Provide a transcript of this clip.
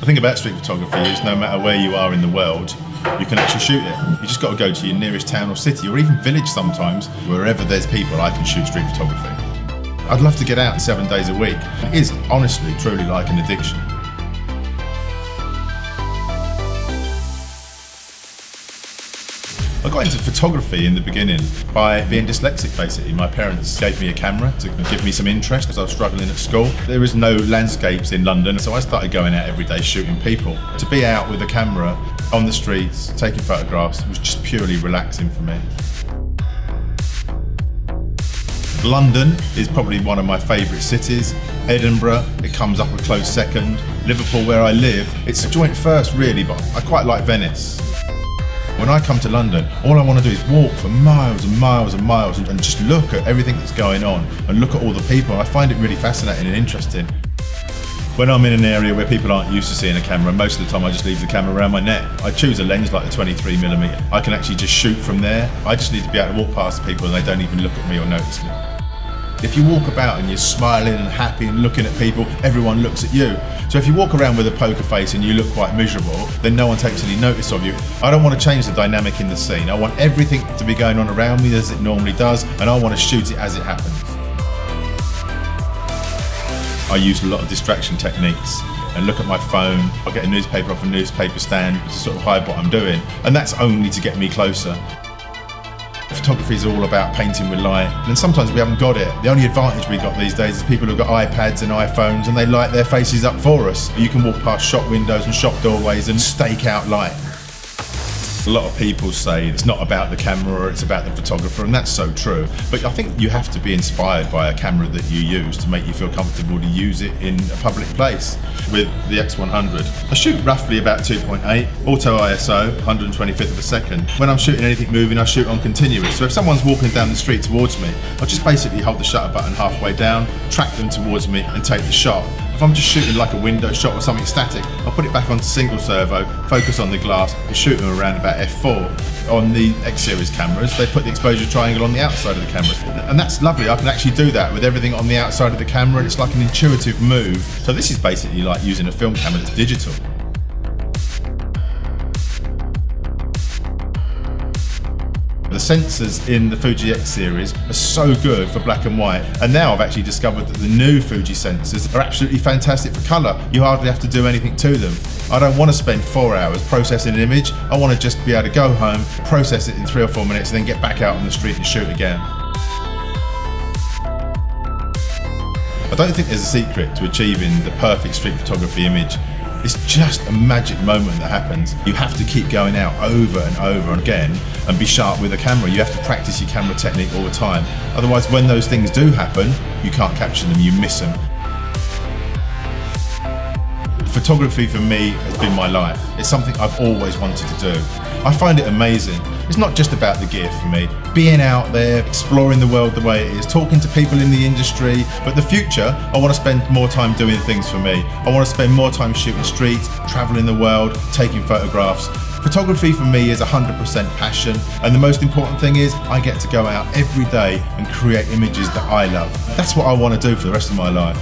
The thing about street photography is no matter where you are in the world, you can actually shoot it. You just got to go to your nearest town or city, or even village sometimes. Wherever there's people, I can shoot street photography. I'd love to get out 7 days a week. It is honestly, truly like an addiction. I got into photography in the beginning by being dyslexic, basically. My parents gave me a camera to give me some interest as I was struggling at school. There was no landscapes in London, so I started going out every day shooting people. To be out with a camera on the streets, taking photographs, was just purely relaxing for me. London is probably one of my favourite cities. Edinburgh, it comes up a close second. Liverpool, where I live, it's a joint first really, but I quite like Venice. When I come to London, all I want to do is walk for miles and miles and miles and just look at everything that's going on and look at all the people. I find it really fascinating and interesting. When I'm in an area where people aren't used to seeing a camera, most of the time I just leave the camera around my neck. I choose a lens like the 23mm. I can actually just shoot from there. I just need to be able to walk past people and they don't even look at me or notice me. If you walk about and you're smiling and happy and looking at people, everyone looks at you. So if you walk around with a poker face and you look quite miserable, then no one takes any notice of you. I don't want to change the dynamic in the scene. I want everything to be going on around me as it normally does, and I want to shoot it as it happens. I use a lot of distraction techniques and look at my phone. I'll get a newspaper off a newspaper stand to sort of hide what I'm doing, and that's only to get me closer. Photography is all about painting with light, and sometimes we haven't got it. The only advantage we got these days is people who've got iPads and iPhones and they light their faces up for us. You can walk past shop windows and shop doorways and stake out light. A lot of people say it's not about the camera, it's about the photographer, and that's so true. But I think you have to be inspired by a camera that you use to make you feel comfortable to use it in a public place. With the X100, I shoot roughly about 2.8, auto ISO, 125th of a second. When I'm shooting anything moving, I shoot on continuous. So if someone's walking down the street towards me, I'll just basically hold the shutter button halfway down, track them towards me and take the shot. If I'm just shooting like a window shot or something static, I'll put it back onto single servo, focus on the glass and shoot them around about f4. On the X series cameras, they put the exposure triangle on the outside of the camera. And that's lovely, I can actually do that with everything on the outside of the camera, and it's like an intuitive move. So this is basically like using a film camera that's digital. The sensors in the Fuji X series are so good for black and white, and now I've actually discovered that the new Fuji sensors are absolutely fantastic for colour. You hardly have to do anything to them. I don't want to spend 4 hours processing an image. I want to just be able to go home, process it in 3 or 4 minutes, and then get back out on the street and shoot again. I don't think there's a secret to achieving the perfect street photography image. It's just a magic moment that happens. You have to keep going out over and over again and be sharp with the camera. You have to practice your camera technique all the time. Otherwise, when those things do happen, you can't capture them, you miss them. Photography for me has been my life. It's something I've always wanted to do. I find it amazing. It's not just about the gear for me. Being out there, exploring the world the way it is, talking to people in the industry. But the future, I want to spend more time doing things for me. I want to spend more time shooting streets, traveling the world, taking photographs. Photography for me is 100% passion, and the most important thing is I get to go out every day and create images that I love. That's what I want to do for the rest of my life.